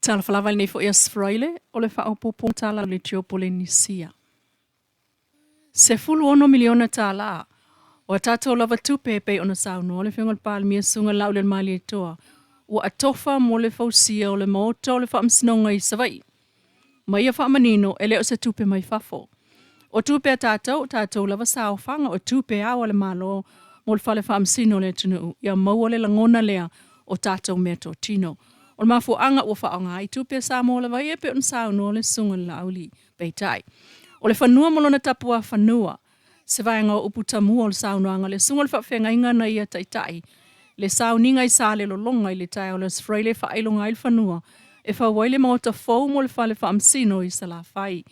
Tala falava nei fo ias fraile o le whaopopo tala le tio Polynesia. Se fulu ono miliona tala o tatou lava tupe pe ona sauno o le whiongal pal mia sunga lau le mali e toa o atofa mo le fausia o le maota o le whaamsinonga i savai. Mai a whaamanino e leo se tupe mai fafo. O tupe a tatou lava sao whanga o tupe awa le malo mo le whale whaamsino le tunu ia maua le langona lea o tatou mea tō tino. O le mafu anga ua whaonga i tupe sa mo le vai e pe on sauno le sunga lauli peitai. O le whanua molona tapua whanua se vaenga o uputa mua o le sauno anga le sunga le whawhenga inga na ia taitai. Le sauninga i sa le lolonga i le tai o le sfreile whailonga i le whanua e whawaile maota fau mo le whale whaamsino i sa la whai.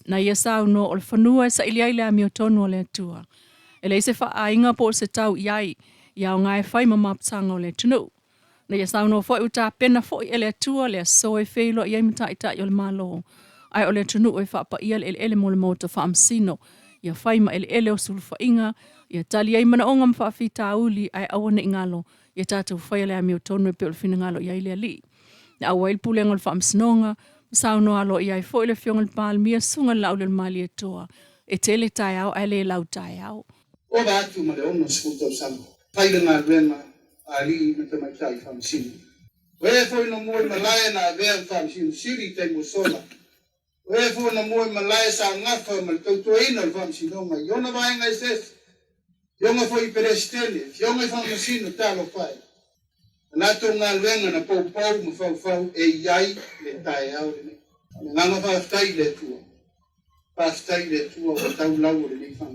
Na ia sauno o le whanua e sa iliai le amiotonu o le atua. E le se whaainga po se tau iai ia o ngai whai mamaptanga o le tunu. Na ia sauno fo uta pena fo ele atua le so e feilo ia mita ita yo le malo. Ai o le tunu e fa pa ia ele mo le moto fa amsino. Ia fai ma ele o sulfa inga ia tali ai mana onga mfa fita uli ai awane ingalo ia tatu fai le ami tonu e pe fina ngalo ia ile ali. Na awai pule ngol fa amsnonga sauno alo ia fo ile fiong le pal mia sunga lau le mali e toa. E tele tai au ele lau tai au. O da atu ma le ono skuto sam. Fai le nga rena ali me te mai tai fa amsino. We foi no moi malaya na ve fa amsino siri te mo sola. We foi no moi malaya sa ngafa mal to ina fa amsino ma yona vai ngai ses. Yonga foi perestele, yonga fa amsino talo fai. Na to nga lenga na pau mo fau e yai le tai au le. Nga fa stai le tua. Pa stai le tua o tau lau le fa.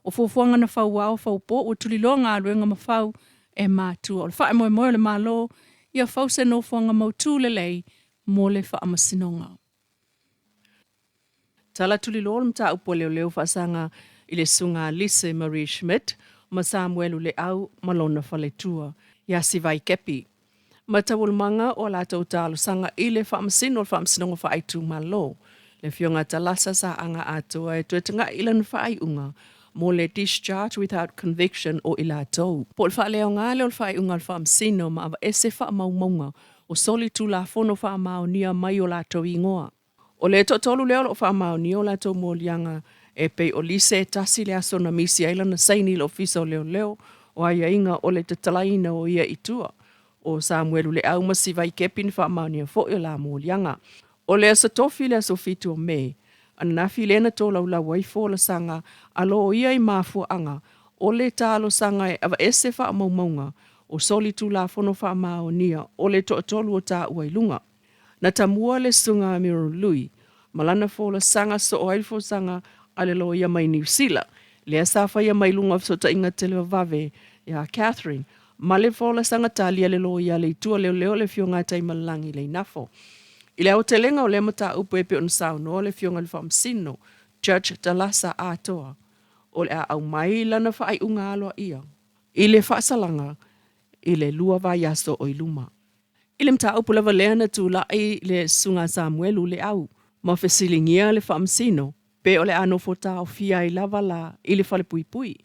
O fuafuanga na whau wau whau po o tulilonga aluenga ma whau e mātua. O le whae moe le malo ia whau se no fuanga mautu le lei mo le wha amasinonga. Tala tulilo le mta upo leo whaasanga i le sunga Lise Marie Schmidt ma Samuelu le au malona whaletua ia sivai kepi. Ma tawulmanga o la tau talo sanga i le wha amasino o le wha amasinonga wha aitu malo. Le fionga talasa sa anga atua e tuetinga ilan wha ai unga mo le discharge without conviction o ila tau. Po le wha leo ngā leo le wha unga le wha amsino ma ava ese wha maumaunga o soli tu la fono wha maonia mai o la tau ingoa. O le tolu leo lo wha maonia o la tau mo lianga e pei o lise e tasi le aso na misi aila na saini le ofisa o leo o aia inga o le tatalaina o ia itua. O Samuelu le au masi vai kepin wha maonia fo i la mo lianga. O le asa tofi le aso fitu o me. Ana filena to la waifo la sanga alo ia I mafu anga o le talo sanga e ava ese fa maunga o soli tu la fono fa maonia o le to tolu o ta uailunga. Na tamua le sunga miro lui malana fo la sanga so oilfo sanga ale lo ia mai New Zealand le asafa ia mai lunga so ta inga tele vave ya Catherine male fo la sanga talia le lo ia le tu le fionga tai malangi le nafo. I leo te lenga o le mata upu e pe on sauno o le fionga le whaamsino, Judge Talasa atoa, o le a au mai lana whaai unga aloa ia. I le whaasalanga, I le lua vai aso o iluma. I le mta upu lava lea na tūla I le sunga Samuelu le au, ma whesilingia le whaamsino, pe o le ano fota o fia I lava la I le whale pui pui.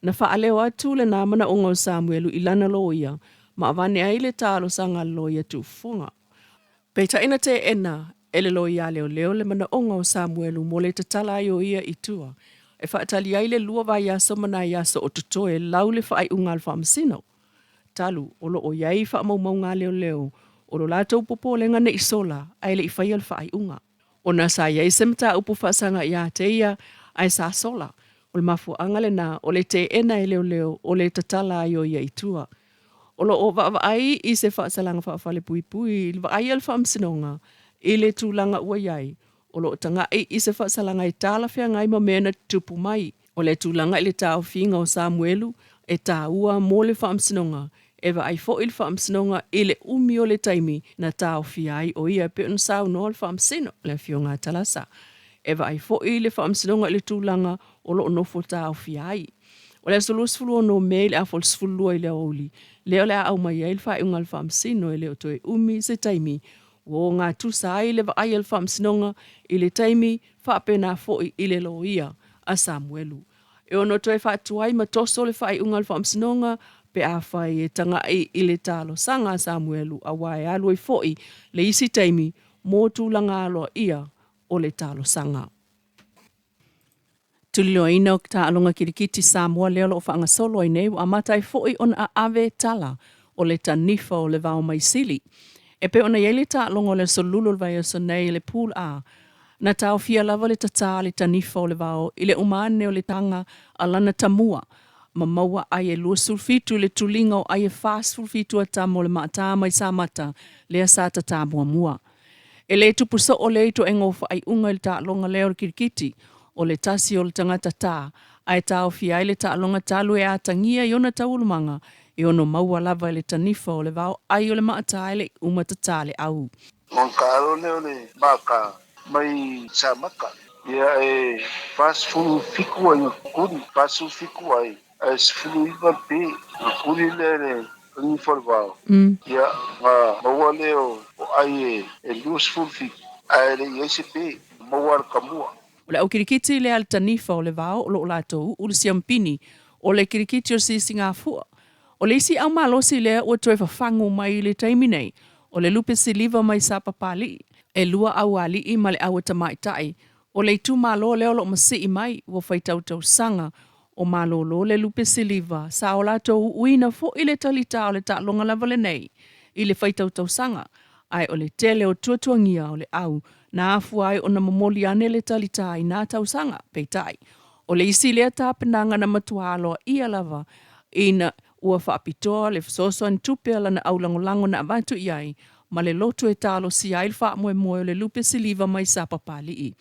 Na whaaleo atu le nāmana onga o Samuelu I lana loia, ma avane ai le tālo sanga loia tu funga. Peita ina te ena, ele lo ia leo le mana onga o Samuelu mo le tatala I o ia itua. E whaatali ai le lua vai aso mana I aso o tutoe lau le whaai unga al whaamsino. Talu, olo o iai wha maunga leo, o lo lato upopo lenga ne isola, ai le I whai al whaai unga. O na sa iai semta upu whaasanga ia te ia, ai sa sola. O le mafu angale na, o le te ena e leo, o le tatala I o ia itua. O lo o ai I se whaasalanga whaafale pui pui, I ai al whaamsinonga, I le tūlanga ua iai. O lo tanga I se whaasalanga I tāla whia ngai ma mena tupu mai. O le tūlanga I le tāo whinga o Samuelu, e tā ua mō le whaamsinonga. Ewa ai fo I le whaamsinonga I le umi o le taimi na tāo whia ai o ia pe un sao no le whaamsino le fionga talasa. Ewa ai fo I le whaamsinonga I le tūlanga o lo nofo tāo whia ai. O le asolus fulu no mail a fol sfulu I le oli. Leo le au mai ai whae unga le whaamsino e leo toe umi se taimi. Wo ngā tusa ai le ai le whaamsinonga I le taimi whaapena foi I le loia a Samuelu. E ono toe whaatuai ma toso le whae unga le whaamsinonga pe a whai e tanga i le talo sanga Samuelu a wai alu i foi le isi taimi mō tūlanga aloa ia o le talo sanga. Tulilo ina o ta alonga kirikiti Samoa leo lo whaanga solo i nei a matai foi on a ave tala o le tanifa o le vao mai sili. E pe ona yele ta alonga le solulu le vai o sonei le pool a na tau fia lava le tata le tanifa o le vao i le umane o le tanga alana tamua ma maua ai e lua sulfitu le tulinga o ai e fast sulfitu a tamo le maata mai sa mata le asata tamua mua. E le tupu so o le ito engofa ai unga le ta alonga leo le kirikiti o le tasi o le tangata tā, ai tau fia le ta alonga talu e atangia i ona taulumanga, i ono maua lava le tanifa o le vao ai o le maata le umatata le au. Mankaro leo le baka mai samaka. Ia e pasfulu fiku ai kuri, pasu fiku ai. E sfulu iwa pe, kuri le ringi forvao. Ia maua leo o ai e lusfulu fiku. Ai le yese pe, maua kamua. O le au kirikiti le al tanifa o le vao o lo latou u le siampini o le kirikiti o si singa fua. O le isi au malosi le o toe fafangu mai le taimi nei o le lupe siliva mai sa papali e lua au ali i ma le au tamai tai. O le tu malo le o lo masi i mai o faitau tau sanga o malo lo le lupe siliva sa o latou uina fo i le talita o le ta longa lava le nei i le faitau tau sanga ai o le tele o tuatuangia o le au na afu ai o na mamoli ane le talitai na tausanga peitai. O le isi lea tāpenanga na matualo ia lava ina ua whaapitoa le fisoso an tupe ala na aulangolango na avantu iai ma le lotu e talo si ai le wha moe moe o le lupe siliva mai sa papali i.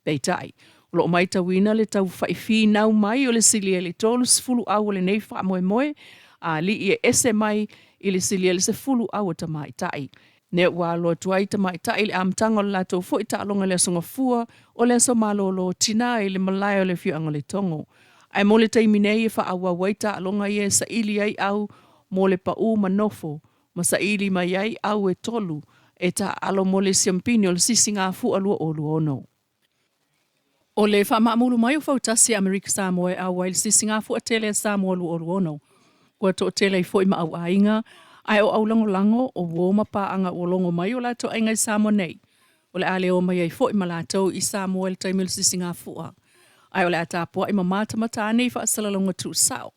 Peitai. O lo mai tawina le tau whaifi nau mai o le silia le tolu sifulu au o le nei wha moe moe a li i e ese mai i le silia le sifulu au o tamai tai. Ne ua loa tuai ta mai ta ile amtanga o lato fo i ta alonga le songa fua o le so malo lo tina i le malai o le fiu anga le tongo. Ai mo le taiminei e wha awa waita alonga i e sa ili ai au mo le pa u manofo ma sa ili mai ai au e tolu e ta alo mo le siampini o le sisinga fua lua o luono. O le wha maamulu mai o fautasi Amerika Samoa e au ai le sisinga fua tele Samoa lua o luono. Kua to tele i fo i ma au ainga ai o au lango o woma pa anga o longo mai o lato ai ngai Samoa nei. O le ale o mai ai fo i malato i Samoa le taimil sisinga fua. Ai o le atapua i mamata mata nei fa asalalonga tu sao.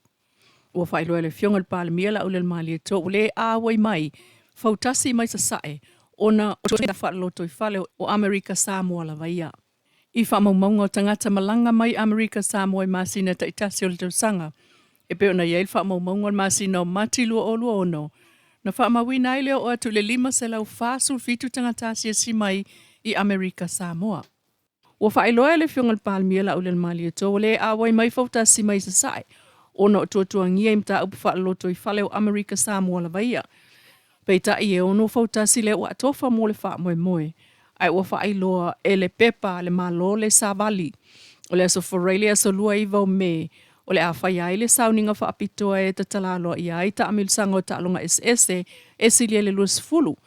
Ua whailoa le fionga le pale miela o le mali e to o le awai mai. Fautasi mai sa sae ona o tuenga whaaloto i fale o Amerika Samoa la vaia. I whamaunga o tangata malanga mai Amerika Samoa i masina ta itasi o le tausanga. E pe ona iei whamaunga o masina o mati lua o lua ono. Na whaamawina ai leo o atu le 5 se lau whāsul fitu tangatasia si mai i Amerika Samoa. Ua whaeloa le fionga le palmiela o le mali e tō le awai mai fautasi mai sa sae. Ona o tuatuangia imta upu whaaloto i whale o Amerika Samoa la vaia. Peita i e ono fautasi le ua tofa mo le wha moe moe. Ai ua whaeloa e le pepa le malo le savali. O le aso whareile aso lua iwa o me. O le awhai ai le sauninga whaapitoa e ta talaloa i ai ta amilusanga o ta alonga SS e silia le lua sifulu.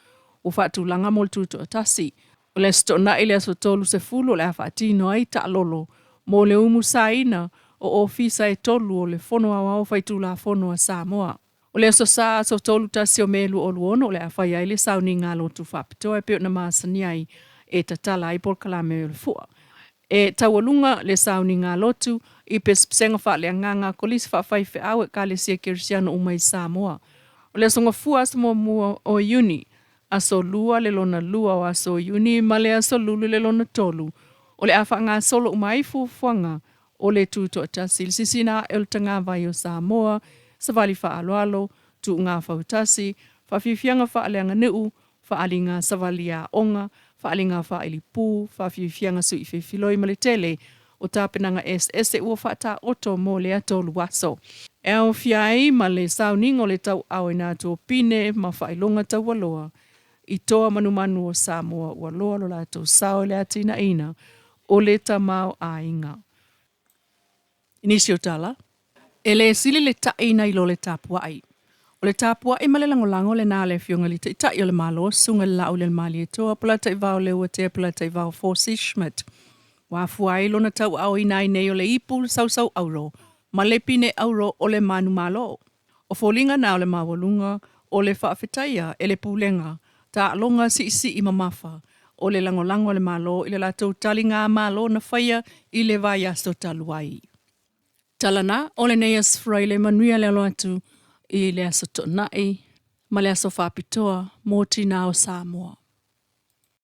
O whaatulanga mo le tuto atasi. O le stona i le aso tolu se fulu o le awhaatino ai ta alolo. Mo le umu saina o ofisa e tolu o le fono awa o whaitula fono a Samoa. O le aso sa aso tolu tasi o melu o luono o le awhai ai le sauninga lo tu whaapitoa e peo na maasani ai e ta tala ai por kalame o le fua. E tawalunga le sauninga lotu i pespenga fa le nganga kolisi fa fai fe au ka le sia kirisiano umai Samoa. O le songa fua aso mua o uni aso lua le lona lua o aso uni ma le aso lulu le lona tolu. O le afa ngā solo umai fuanga o le tuto atasi sisina el tanga vai o Samoa sa vali fa aloalo tu ngā fautasi fa fifianga fa aleanga neu fa alinga sa vali a onga fa alinga fa ilipu fa fifianga su i fifiloi ma le tele o tāpenanga SS e ua whata oto mo le ato luaso. E au fiai ma le sauningo le tau au ina tō pine ma whailonga tau waloa. I toa manumanu o Samoa ua loa lo la tō sao le atina ina o le tamau a inga. Inisio tala. E le sili le taina ilo le tapua ai. O le tapua e male langolango le nā le fionga li te itai o le malo sunga le lau le mali e toa pula te vau le ua te pula te vau Forsi Schmidt. Wa fuai lona tau au inai nei o le ipu sau auro, ma le pine auro o le manu malo. O folinga na o le mawalunga o le whaafetaia e le pūlenga ta alonga si i mamafa o le langolango le malo i le latou tali ngā malo na whaia i le vai aso taluai. Talana o le Neas Fraile manuia le alo atu i le aso tonai ma le aso whapitoa mō tina o Samoa.